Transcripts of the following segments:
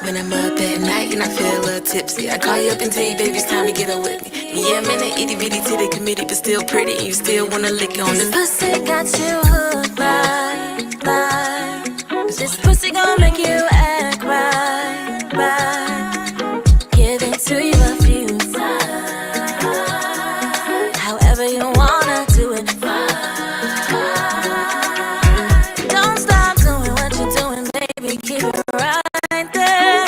When I'm up at night and I feel a little tipsy, I call you up and tell you, baby, it's time to get up with me. Yeah, I'm in an itty bitty titty committee, but still pretty, and you still wanna lick on this pussy. Got you hooked, right. This pussy gon' make you act right. Give it to you a few times, however you wanna do it. Don't stop doing what you're doing, baby. Keep it right there.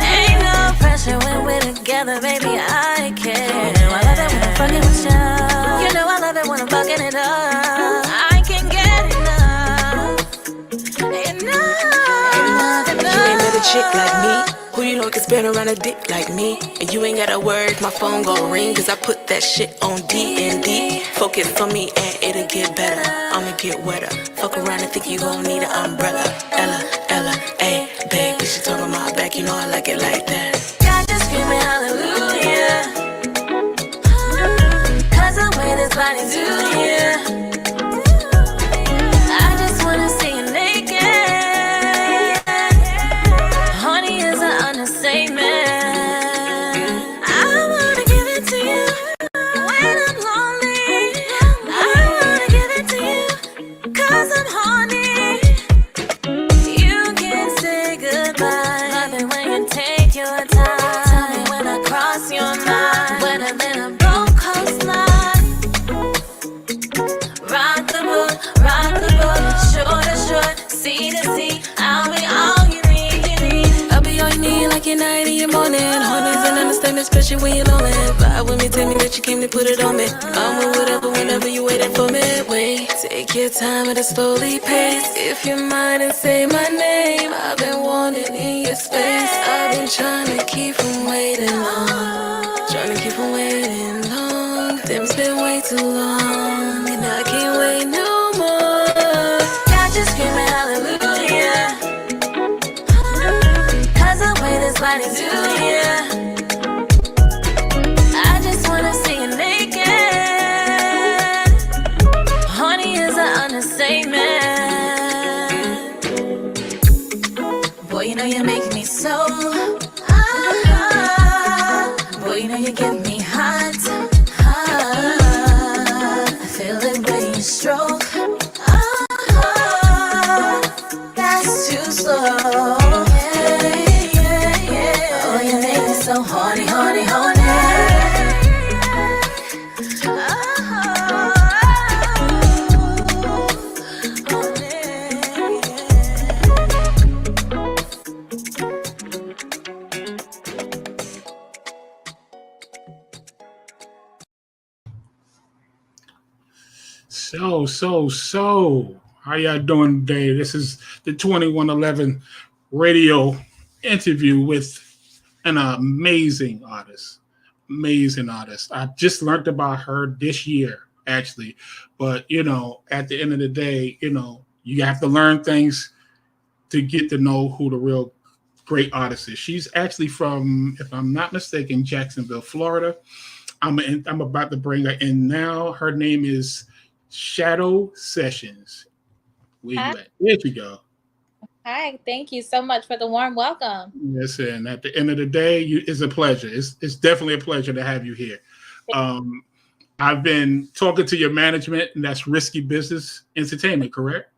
Ain't no pressure when we're together, baby. I care. I love it when I'm fucking with you. You know I love it when I'm fucking it up. I can't get enough. You ain't met a chick like me, who you know can spin around a dick like me. And you ain't gotta worry if my phone gon' ring, cause I put that shit on D&D. Focus on me and it'll get better. I'ma get wetter. Fuck around and think you gon' need an umbrella. Ella, ayy, babe, she talking my back, you know I like it like that. God just screaming hallelujah, cause the way this body do, yeah. I just wanna see you naked. Honey is an understatement. I wanna give it to you when I'm lonely. I wanna give it to you cause I'm horny. You can say goodbye. Love it when you take your time. Tell me when I cross your mind. Wetter than a broke coastline. Rock the boat, shore to shore, sea to sea. I'll be all you need. I'll be all you need like your night and your morning. Honey's an understatement, especially when you're lonely. Vibe with me, tell me that you came to put it on me. I'm with whatever, whenever you waiting for me. Wait, take your time at a slowly pace. If you mind and say my name, I've been wanting in your space. I've been trying to keep from waiting long. Them's been way too long, and I can't wait no more. God just screaming hallelujah, cause the way this body do, yeah. I just wanna see you naked. Honey is an understatement. Boy, you know you make me so. Boy, you know you get me hot. I feel it when you stroke. That's too slow. Yeah. Oh, you make me so horny. So, how y'all doing today? This is the 2111 radio interview with an amazing artist. I just learned about her this year, actually. But, you know, at the end of the day, you know, you have to learn things to get to know who the real great artist is. She's actually from, if I'm not mistaken, Jacksonville, Florida. I'm about to bring her in now. Her name is Shaadoh Sessions. There you go. Hi, thank you so much for the warm welcome. Yes, and at the end of the day, it's a pleasure. It's definitely a pleasure to have you here. I've been talking to your management, and that's Risky Business Entertainment, correct?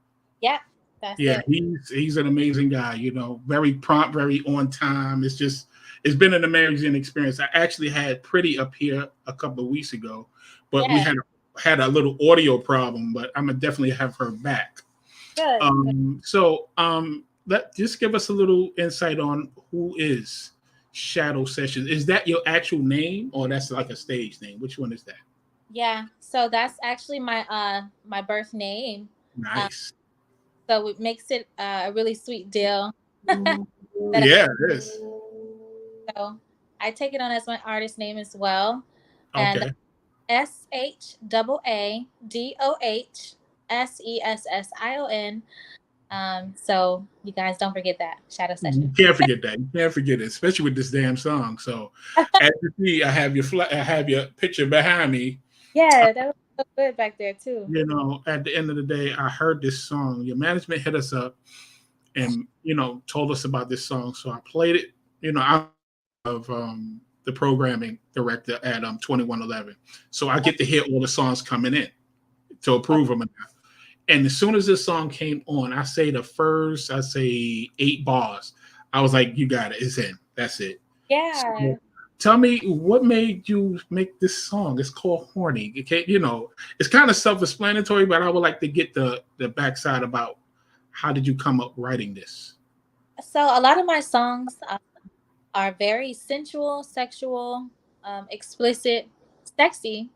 Yeah, that's it. He's an amazing guy. You know, very prompt, very on time. It's been an amazing experience. I actually had Pretty up here a couple of weeks ago, but we had a little audio problem, but I'm gonna definitely have her back. Good. Just give us a little insight on who is Shaadoh Sessions. Is that your actual name, or that's like a stage name? Which one is that? Yeah, so that's actually my my birth name. Nice. So it makes it a really sweet deal. Yeah, it is. So I take it on as my artist name as well. Okay. And SHAADOHSESSION. So you guys don't forget that Shaadoh Session. You can't forget that. You can't forget it, especially with this damn song. So as you see, I have your picture behind me. Yeah, that was so good back there too. You know, at the end of the day, I heard this song. Your management hit us up and, you know, told us about this song. So I played it I'm of the programming director at 2111, so I get to hear all the songs coming in to approve them. And as soon as this song came on, I say 8 bars. I was like, "You got it. It's in. That's it." Yeah. So, tell me what made you make this song. It's called "Horny." It's kind of self-explanatory, but I would like to get the backside about how did you come up writing this. So a lot of my songs are very sensual, sexual, explicit, sexy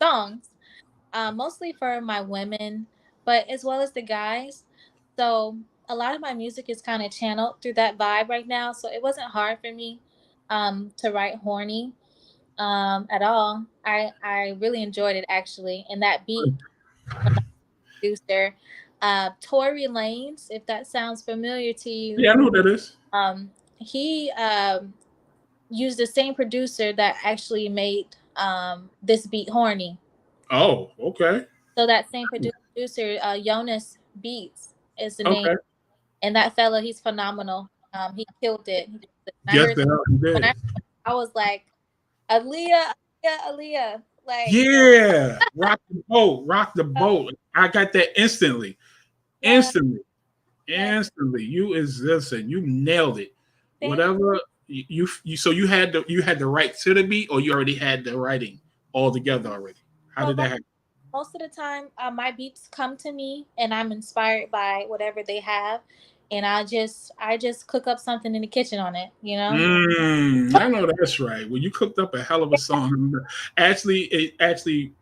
songs, mostly for my women, but as well as the guys. So a lot of my music is kind of channeled through that vibe right now. So it wasn't hard for me to write "Horny" at all. I really enjoyed it actually, and that beat producer, Tory Lanez, if that sounds familiar to you. Yeah, I know who that is. He used the same producer that actually made this beat "Horny." Oh, okay. So that same producer, Jonas Beats is the name, Okay. and that fella, he's phenomenal. He killed it. I Yes, heard the hell he when did. I was like, Aaliyah, Aaliyah, like Yeah, rock the boat. I got that instantly. Instantly. You nailed it. Whatever so you had the right to the beat, or you already had the writing all together already. How did that happen? Most of the time, my beats come to me, and I'm inspired by whatever they have, and I just cook up something in the kitchen on it, I know that's right. Well, you cooked up a hell of a song. It actually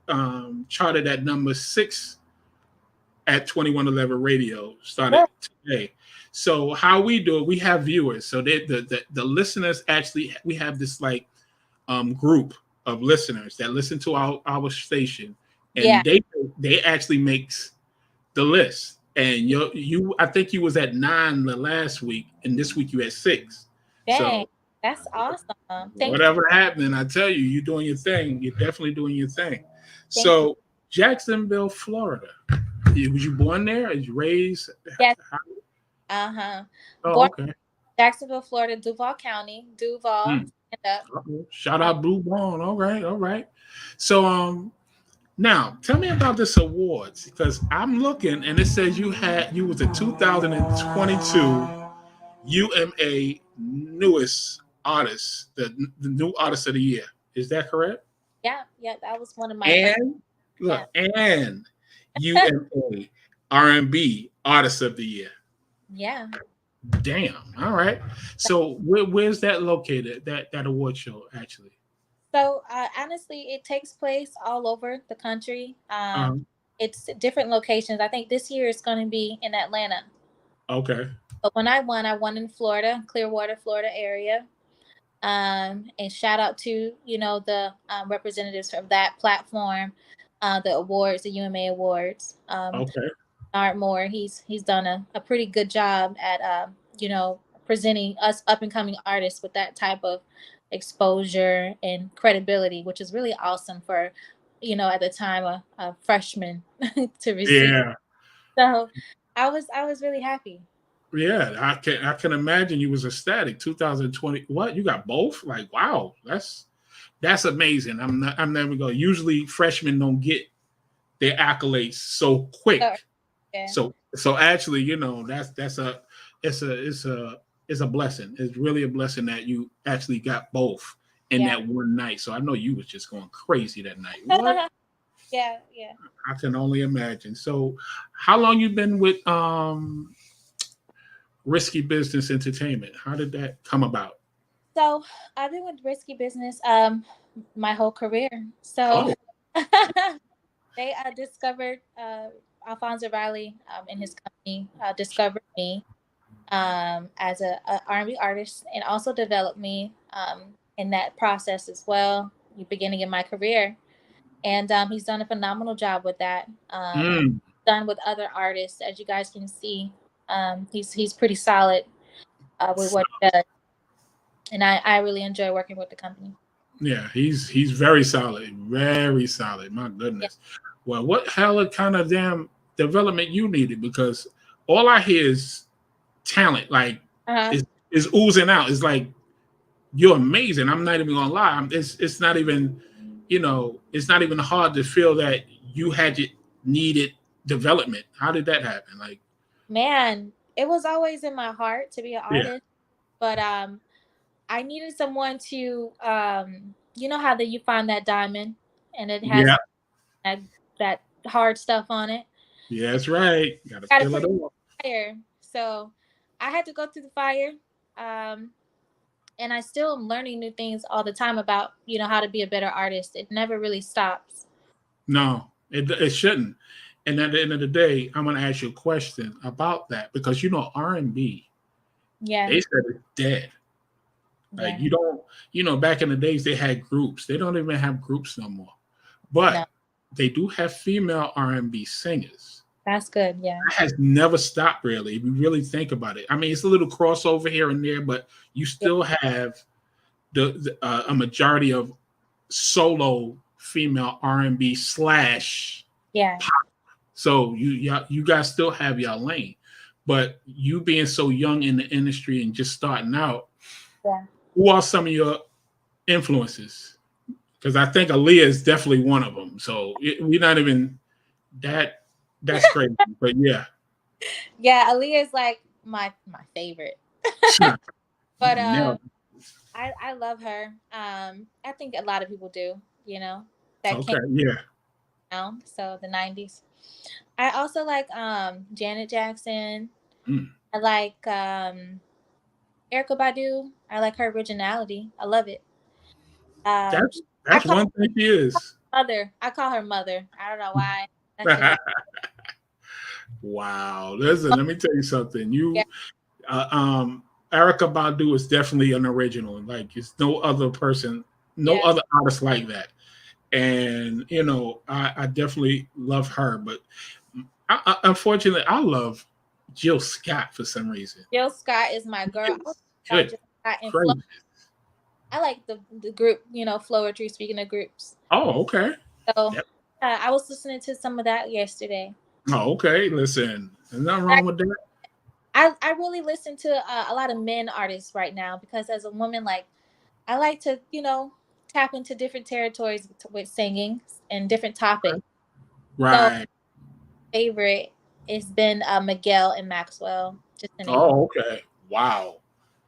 charted at number 6 at 2111 radio. Started today. So how we do it? We have viewers. So the listeners actually, we have this group of listeners that listen to our station, and they actually makes the list. And I think you was at 9 the last week, and this week you at 6. Dang, so that's awesome. Whatever happening, I tell you, you're doing your thing. You're definitely doing your thing. So Jacksonville, Florida. Was you born there? Was you raised? Yes. Oh, born okay. Jacksonville, Florida, Duval County, Duval. Shout out Blue Bone. All right. So now tell me about this awards, because I'm looking and it says you was a 2022 UMA newest artist, the new artist of the year. Is that correct? Yeah, that was one of my and UMA R&B artist of the year. Yeah. Damn. All right. So where's that located? That award show actually? So honestly, it takes place all over the country. It's different locations. I think this year it's going to be in Atlanta. Okay. But when I won in Florida, Clearwater, Florida area. And shout out to the representatives of that platform, the awards, the UMA awards. Okay. Art Moore, he's done a pretty good job at presenting us up and coming artists with that type of exposure and credibility, which is really awesome for at the time a freshman to receive. Yeah. So I was really happy. Yeah, I can imagine you was ecstatic. 2020. What, you got both? Like, wow, that's amazing. I'm never going. Usually freshmen don't get their accolades so quick. Yeah. So actually, it's a blessing. It's really a blessing that you actually got both in that one night. So I know you was just going crazy that night. What? Yeah. I can only imagine. So how long you been with Risky Business Entertainment? How did that come about? So I've been with Risky Business my whole career. So they discovered Alfonso Riley and his company discovered me as a R&B artist, and also developed me in that process as well, the beginning of my career. And he's done a phenomenal job with that. Done with other artists, as you guys can see. He's pretty solid with what he does, and I really enjoy working with the company. Yeah, he's very solid, very solid. My goodness. Yeah. Well, what hell kind of damn development you needed? Because all I hear is talent, like is oozing out. It's like you're amazing. I'm not even gonna lie. It's not even, it's not even hard to feel that you had it needed development. How did that happen? Like, Man, it was always in my heart to be an yeah, artist, but I needed someone to you know how that you find that diamond and it has yeah, that, that hard stuff on it. yeah, that's right. Got to Got to feel put it it in all. the fire. So I had to go through the fire. And I still am learning new things all the time about, how to be a better artist. It never really stops. No, it shouldn't. And at the end of the day, I'm gonna ask you a question about that because R&B, Yeah. they said it's dead. Like Yeah. you don't, back in the days they had groups. They don't even have groups no more. But No, they do have female R&B singers. that's good. Yeah. That has never stopped really. If you really think about it. I mean, it's a little crossover here and there, but you Yeah. still have a majority of solo female R&B slash. Yeah. So you guys still have your lane, but you being so young in the industry and just starting out, Yeah. who are some of your influences? Because I think Aaliyah is definitely one of them. So we're not even that. That's crazy, but yeah. Yeah. Aaliyah is like my favorite. But Yeah. I love her. I think a lot of people do, that Okay. came Yeah. down. So the 90s. I also like Janet Jackson. Mm. I like Erykah Badu. I like her originality. I love it. I That's call one thing she is. her mother. I call her mother. I don't know why. That's just, Wow. Listen, let me tell you something. Yeah. Erykah Badu is definitely an original. Like, it's no other person, no Yeah. other artist like that. And I definitely love her, but unfortunately, I love Jill Scott for some reason. Jill Scott is my girl. Good. Jill Scott and Crazy. Flo. I like the group, Flowetry, speaking of groups. Oh, okay. So Yep. I was listening to some of that yesterday. Oh, okay. Listen, there's nothing wrong with that. I really listen to a lot of men artists right now because as a woman, like I like to, tap into different territories with singing and different topics. Right. So favorite has been Miguel and Maxwell. Just to name Oh, okay. Wow.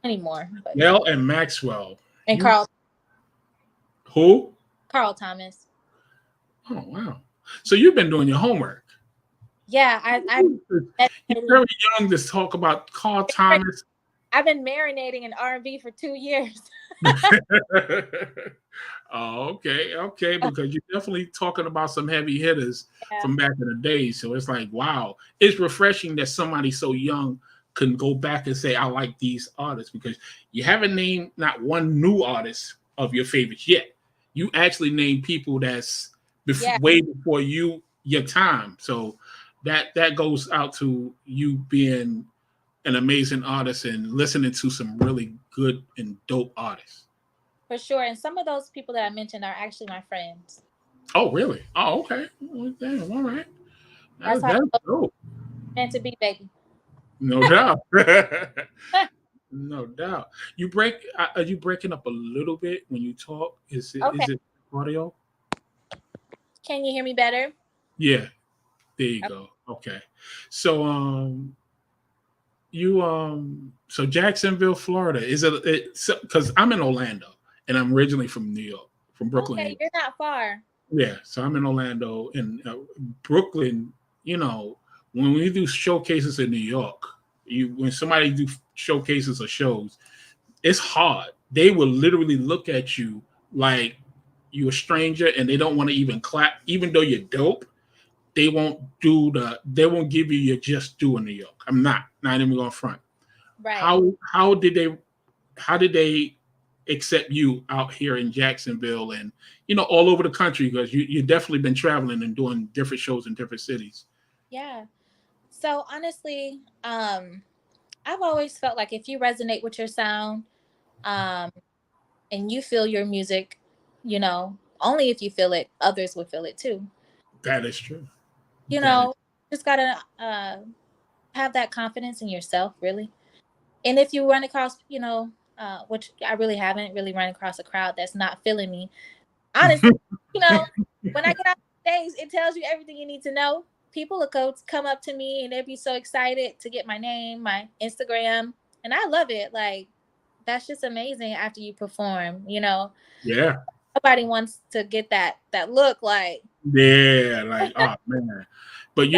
anymore. But Mel and Maxwell. and You- Who? Carl Thomas. Oh, wow. So you've been doing your homework. Yeah, You're very young to talk about Carl Thomas. I've been marinating in R&B for 2 years. Oh, okay, because you're definitely talking about some heavy hitters from back in the day. So it's like, wow, it's refreshing that somebody so young can go back and say, I like these artists, because you haven't named not one new artist of your favorites yet. You actually named people that's way before your time. So that goes out to you being an amazing artist and listening to some really good and dope artists. For sure. And some of those people that I mentioned are actually my friends. Oh, really? Oh, okay. Well, damn, all right. That's dope. Meant to be, baby. No doubt. No doubt. Are you breaking up a little bit when you talk? Is it audio? Can you hear me better? Yeah. There you go. Okay. So so Jacksonville, Florida, is it because I'm in Orlando and I'm originally from New York, from Brooklyn. Okay, you're not far. Yeah, so I'm in Orlando and Brooklyn. When we do showcases in New York, when somebody do showcases or shows, it's hard. They will literally look at you like you're a stranger and they don't want to even clap, even though you're dope. They won't give you your just due in New York. I'm not even going front. Right. How did they accept you out here in Jacksonville and all over the country, because you've definitely been traveling and doing different shows in different cities? Yeah. So honestly, I've always felt like if you resonate with your sound, and you feel your music, only if you feel it, others will feel it too. That is true. Just gotta have that confidence in yourself, really. And if you run across, which I really haven't really run across a crowd that's not feeling me. Honestly, when I get out the stage, it tells you everything you need to know. People will come up to me and they'll be so excited to get my name, my Instagram, and I love it. Like, that's just amazing after you perform, Yeah. Nobody wants to get that look like. Yeah, like, oh man. But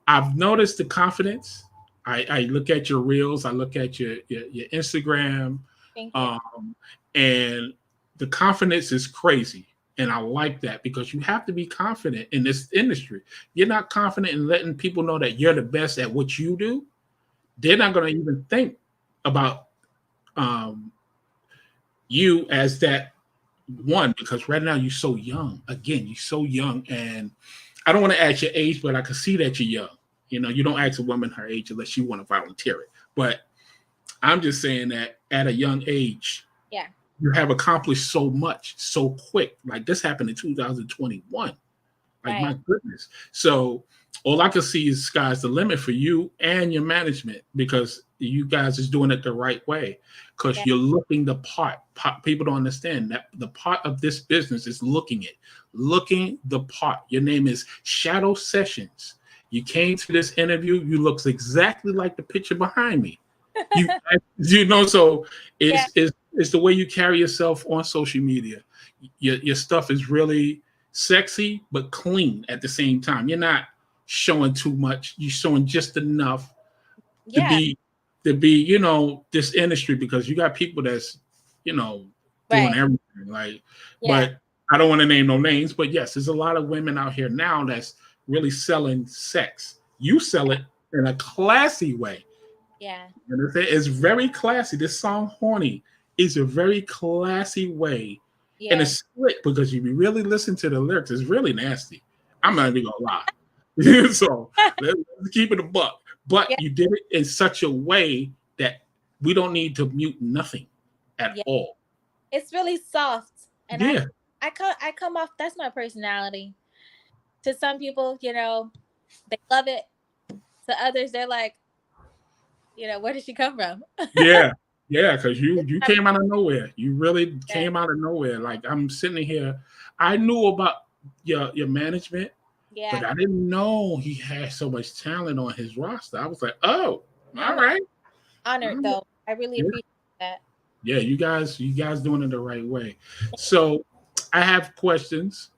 I've noticed the confidence. I look at your reels, I look at your Instagram, Thank you. And the confidence is crazy. And I like that because you have to be confident in this industry. You're not confident in letting people know that you're the best at what you do. They're not going to even think about you as that one, because right now you're so young. Again, you're so young, and I don't want to ask your age, but I can see that you're young. You don't ask a woman her age unless you want to volunteer it. But I'm just saying that at a young age, yeah, you have accomplished so much so quick. Like, this happened in 2021. Like, right. My goodness. So all I can see is sky's the limit for you and your management, because you guys is doing it the right way, because you're looking the part. People don't understand that the part of this business is looking the part. Your name is Shaadoh Sessions. You came to this interview. You look exactly like the picture behind me. So it's the way you carry yourself on social media. Your stuff is really sexy but clean at the same time. You're not showing too much. You're showing just enough to be this industry, because you got people that's doing everything. Like, but I don't want to name no names, but yes, there's a lot of women out here now that's really selling sex. You sell it in a classy way. Yeah. It's very classy. This song Horny is a very classy way. Yeah. And it's slick, because if you really listen to the lyrics, it's really nasty. I'm not even gonna lie. So let's keep it a buck. But you did it in such a way that we don't need to mute nothing at all. It's really soft. And I come off, that's my personality. To some people, they love it. To others, they're like, where did she come from? Yeah, because you came out of nowhere. You really came out of nowhere. Like, I'm sitting here, I knew about your management, but I didn't know he had so much talent on his roster. I was like, oh, all right. Honored, though. I really appreciate that. Yeah, you guys doing it the right way. So I have questions.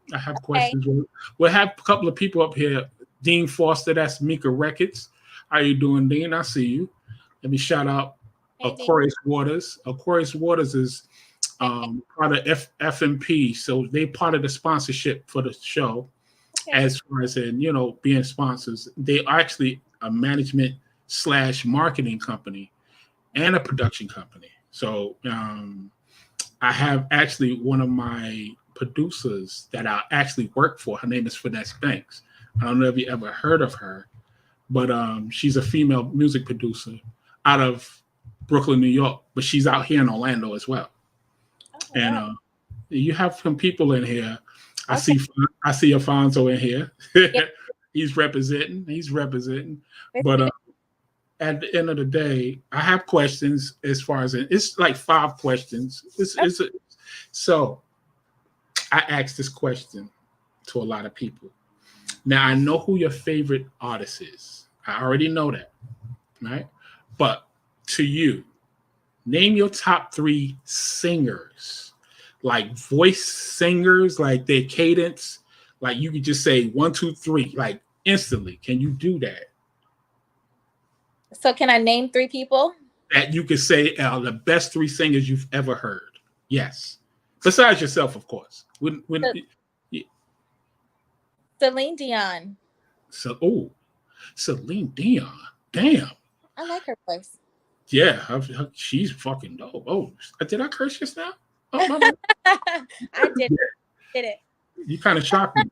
We'll have a couple of people up here. Dean Foster, that's Mika Records. How you doing, Dean? I see you. Let me shout out Aquarius Waters. Aquarius Waters is part of FMP, so they part of the sponsorship for the show. As far as being sponsors, they are actually a management / marketing company and a production company. So I have actually one of my producers that I actually work for. Her name is Finesse Banks. I don't know if you ever heard of her, but she's a female music producer out of Brooklyn, New York, but she's out here in Orlando as well. And you have some people in here. I see Afonso in here. He's representing. But at the end of the day, I have questions as far as it's like 5 questions. So I asked this question to a lot of people. Now, I know who your favorite artist is. I already know that, right? But to you, name your top 3 singers, like voice singers, like their cadence. Like, you could just say 1, 2, 3, like instantly. Can you do that? So can I name 3 people? That you could say are the best 3 singers you've ever heard. Yes. Besides yourself, of course. Celine Dion. Celine Dion. Damn. I like her voice. Yeah, she's fucking dope. Oh, did I curse just now? Oh, my bad. I did it. You kind of shocked me.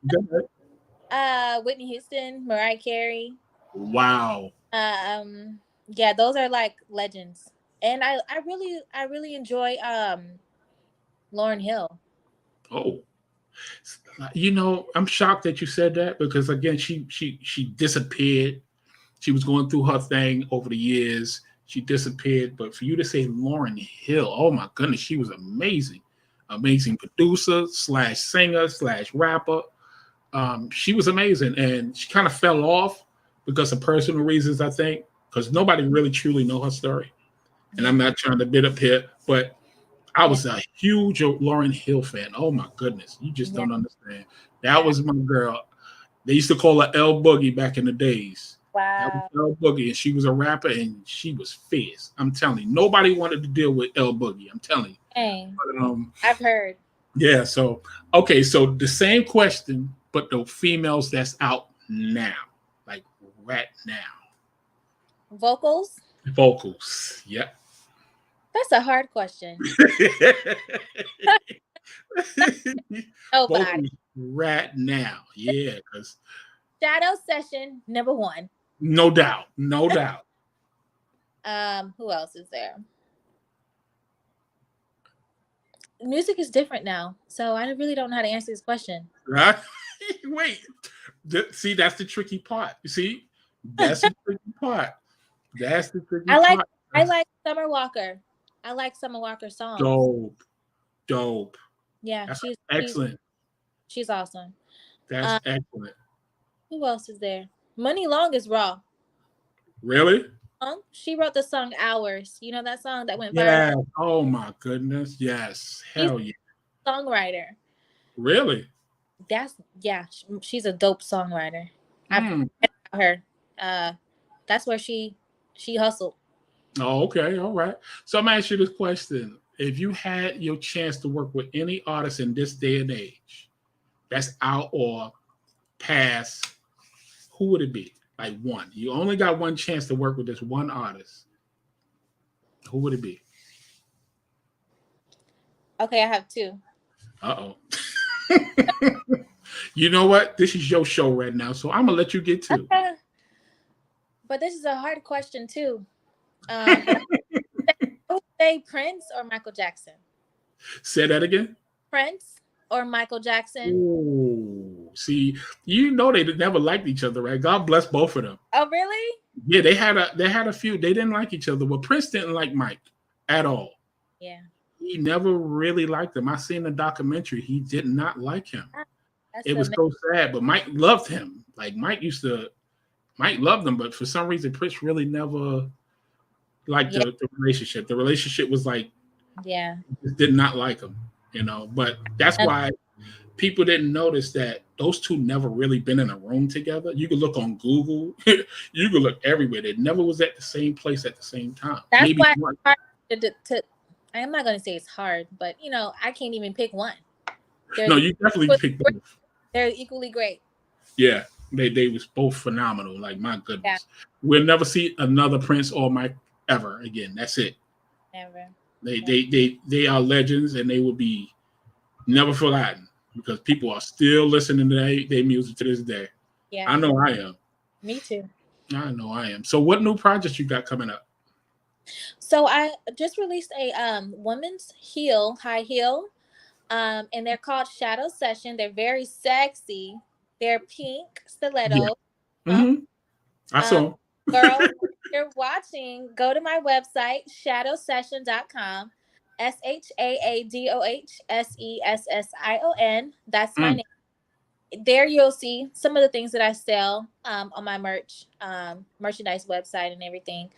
Whitney Houston, Mariah Carey. Wow. Yeah, those are like legends. And I really enjoy Lauryn Hill. Oh. I'm shocked that you said that, because again, she disappeared. She was going through her thing over the years. she disappeared. But for you to say Lauryn Hill, oh my goodness, she was amazing. Amazing producer / singer / rapper. She was amazing, and she kind of fell off because of personal reasons, I think, because nobody really truly know her story. And I'm not trying to bid up here, but I was a huge Lauryn Hill fan. Oh my goodness, you just don't understand. That was my girl. They used to call her L Boogie back in the days. Wow. That was L Boogie, and she was a rapper, and she was fierce. I'm telling you, nobody wanted to deal with L Boogie. I'm telling you. Dang. But, I've heard. Yeah. So okay. So the same question, but the females that's out now, like right now. Vocals? Vocals. Yep. That's a hard question. Nobody. Vocals right now. Yeah. Because Shaadoh Session, number 1. no doubt. No doubt. Who else is there? Music is different now, so I really don't know how to answer this question. Right? Wait. See, that's the tricky part. You see? That's the tricky part. That's the tricky part. I like Summer Walker. I like Summer Walker's songs. Dope. Yeah, that's excellent. She's awesome. That's excellent. Who else is there? Money Long is raw. Really? She wrote the song Hours. You know that song that went viral? Yeah. Oh my goodness. Yes. Hell yeah. Songwriter. Really? She's a dope songwriter. I've heard her. That's where she hustled. Oh, okay. All right. So I'm gonna ask you this question. If you had your chance to work with any artist in this day and age that's out or past, who would it be? Like one. You only got one chance to work with this one artist. Who would it be? Okay, I have 2. Uh-oh. You know what? This is your show right now, so I'm gonna let you get 2. But this is a hard question too. Would say Prince or Michael Jackson? Say that again. Prince or Michael Jackson? Ooh, see, you know they never liked each other, right? God bless both of them. Oh, really? Yeah, they had a few. They didn't like each other, but Prince didn't like Mike at all. Yeah. He never really liked him. I seen the documentary. He did not like him. It was so sad, but Mike loved him. Like Mike loved him, but for some reason Prince really never liked the relationship. The relationship was like, just did not like him, you know. But that's why people didn't notice that those two never really been in a room together. You could look on Google, you could look everywhere. They never was at the same place at the same time. That's why it's hard I'm not going to say it's hard, but you know, I can't even pick one. No, you definitely pick both. They're equally great. Yeah, they was both phenomenal. Like my goodness, we'll never see another Prince or Mike ever again. That's it. Never. They are legends, and they will be never forgotten because people are still listening to their music to this day. Yeah, I know I am. Me too. I know I am. So, what new projects you got coming up? So I just released a women's high heel. And they're called Shaadoh Session. They're very sexy. They're pink stiletto. Yeah. Mm-hmm. I saw. Girl, if you're watching, go to my website, shaadohsession.com. SHAADOHSESSION. That's my name. There you'll see some of the things that I sell on my merchandise website and everything.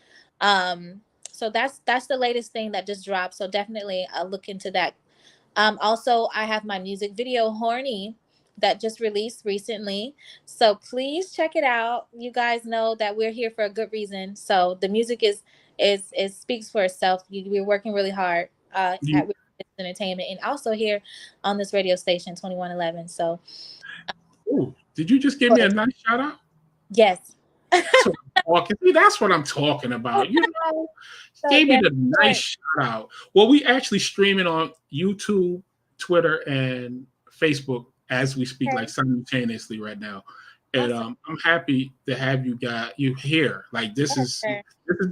So that's the latest thing that just dropped. So definitely look into that. Also, I have my music video, Horny, that just released recently. So please check it out. You guys know that we're here for a good reason. So the music is speaks for itself. We're working really hard at entertainment and also here on this radio station, 2111. So, did you just give me a nice shout out? Yes. That's what I'm talking about. You know, gave me the nice shout out. Well, we actually streaming on YouTube, Twitter, and Facebook as we speak, like simultaneously right now. And I'm happy to have you here. Like this has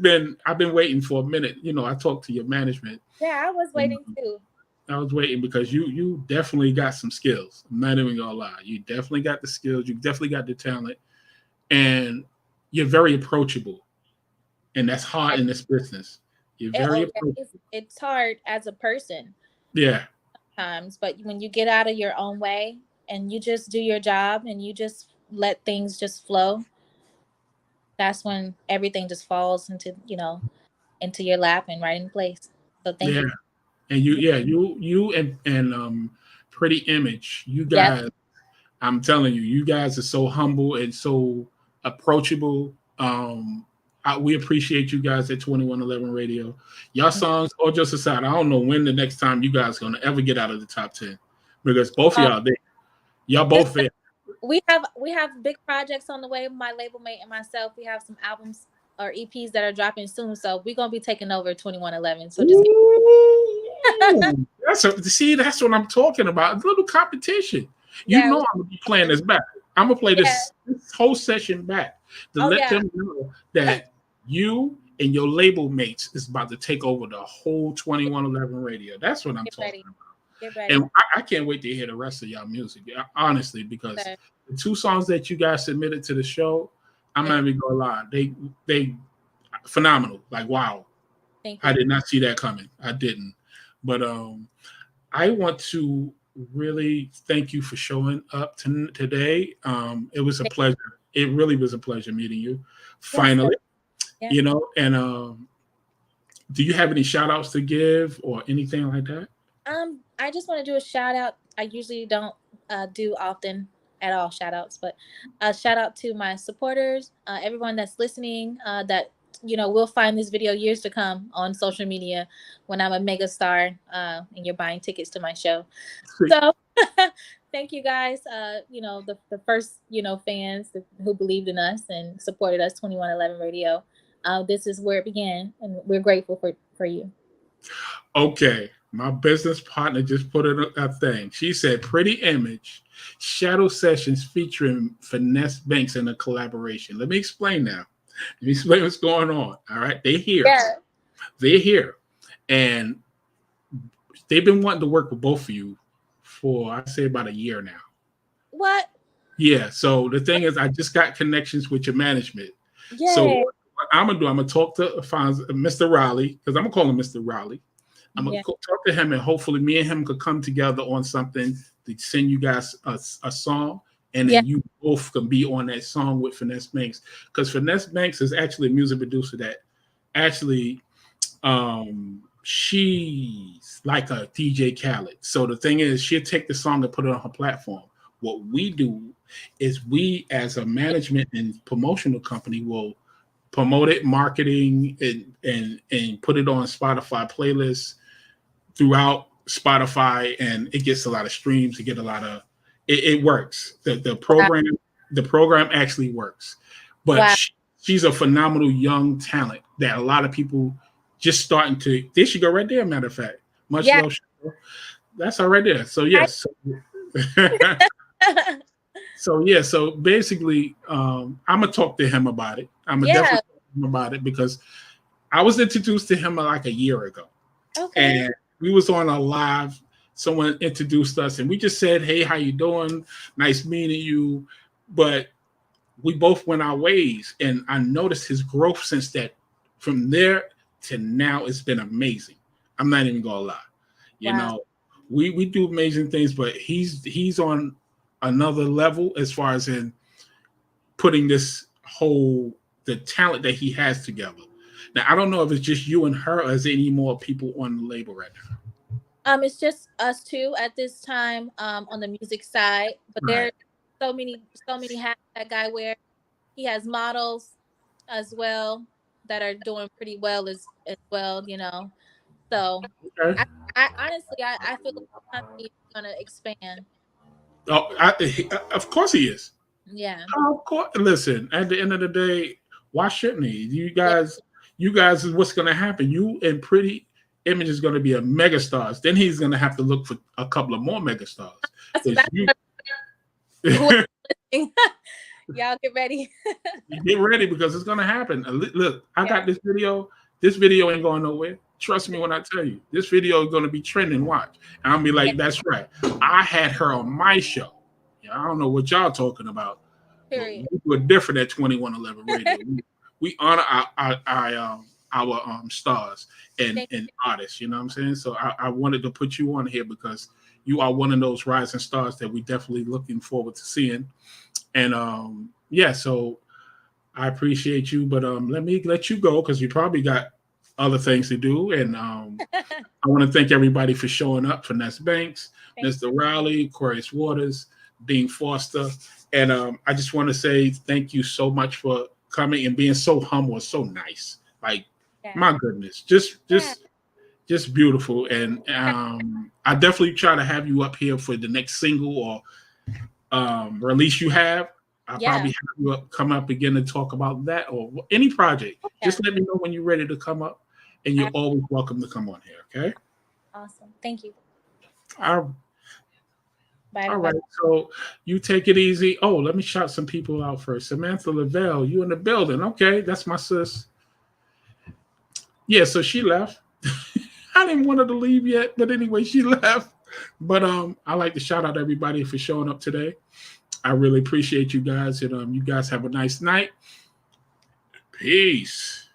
been, I've been waiting for a minute. You know, I talked to your management. Yeah, I was waiting too. I was waiting because you definitely got some skills. I'm not even gonna lie. You definitely got the skills. You definitely got the talent, and you're very approachable. and that's hard in this business. You're very it's hard as a person. Yeah. Sometimes, but when you get out of your own way and you just do your job and you just let things just flow, that's when everything just falls into, into your lap and right in place. So thank you. And you and Pretty Image, you guys, yes. I'm telling you, you guys are so humble and so approachable. We appreciate you guys at 2111 Radio. Y'all songs, all just aside, I don't know when the next time you guys are gonna ever get out of the top 10, because both of y'all there. Y'all both there. We have big projects on the way. My label mate and myself, we have some albums or EPs that are dropping soon. So we're gonna be taking over 2111. So just that's what I'm talking about. A little competition. I'm gonna be playing this back. I'm gonna play this whole session back to let them know that you and your label mates is about to take over the whole 2111 Radio. That's what I'm talking about. Get ready. And I can't wait to hear the rest of y'all music, honestly, because the 2 songs that you guys submitted to the show, I'm not even gonna lie, they phenomenal. Like, wow. Thank you. I did not see that coming. I didn't. But I want to really thank you for showing up today. It was a pleasure. It really was a pleasure meeting you. Finally, and do you have any shout outs to give or anything like that? I just want to do a shout out. I usually don't do often at all shout outs, but a shout out to my supporters, everyone that's listening, that we'll find this video years to come on social media when I'm a mega star and you're buying tickets to my show. Sweet. So thank you guys. The first, fans who believed in us and supported us, 2111 Radio. This is where it began, and we're grateful for you. Okay. My business partner just put in a thing. She said, Pretty Image, Shaadoh Sessions featuring Finesse Banks in a collaboration. Let me explain now. Let me explain what's going on. All right. They're here. Yeah. They're here. And they've been wanting to work with both of you for, I'd say, about a year now. What? Yeah. So the thing is, I just got connections with your management. Yay. So what I'm going to talk to Mr. Riley, because I'm going to call him Mr. Riley. I'm going to talk to him, and hopefully me and him could come together on something to send you guys a song, and then you both can be on that song with Finesse Banks, because Finesse Banks is actually a music producer that actually she's like a DJ Khaled. So the thing is, she'll take the song and put it on her platform. What we do is we, as a management and promotional company, will promote it, marketing, and put it on Spotify playlists throughout Spotify, and it gets a lot of streams. It get a lot of it works. The program actually works. But she's a phenomenal young talent that a lot of people just starting to. There she go right there. Matter of fact, much love. That's all right there. So yes. So basically, I'm gonna talk to him about it. I'm gonna definitely talk to him about it, because I was introduced to him like a year ago. Okay. And we was on a live. Someone introduced us, and we just said, "Hey, how you doing? Nice meeting you." But we both went our ways, and I noticed his growth since that. From there to now, it's been amazing. I'm not even gonna lie. You know, we do amazing things, but he's on another level as far as in putting the talent that he has together. Now, I don't know if it's just you and her, or is there any more people on the label right now? It's just us two at this time on the music side, but there's so many hats that guy wears. He has models as well that are doing pretty well as well, So I honestly, I feel the company is going to expand. Oh, of course he is. Yeah. Of course. Listen, at the end of the day, why shouldn't he? You guys is what's going to happen. You and Pretty Image is going to be a megastars. Then he's going to have to look for a couple of more megastars. Y'all get ready. Get ready, because it's going to happen. Look, I got this video. This video ain't going nowhere. Trust me when I tell you. This video is going to be trending. Watch. And I'll be like, that's right. I had her on my show. I don't know what y'all talking about. Period. We were different at 2111 Radio. we honor our stars and artists. You know what I'm saying? So I wanted to put you on here because you are one of those rising stars that we definitely looking forward to seeing. And yeah, so I appreciate you, but let me let you go because you probably got other things to do. And I want to thank everybody for showing up. Finesse Banks, Mr. Riley, Aquarius Waters, Dean Foster. And I just want to say thank you so much for coming and being so humble and so nice. Like, my goodness, just beautiful. And I definitely try to have you up here for the next single or release you have. I'll probably have you come up again and talk about that or any project. Just let me know when you're ready to come up, and you're always welcome to come on here. Okay. Awesome. Thank you. All Bye. right. So you take it easy. Oh, let me shout some people out first. Samantha Lavelle, you in the building? Okay, that's my sis. Yeah. So she left. I didn't want her to leave yet, but anyway, she left. But I like to shout out everybody for showing up today. I really appreciate you guys, and you guys have a nice night. Peace.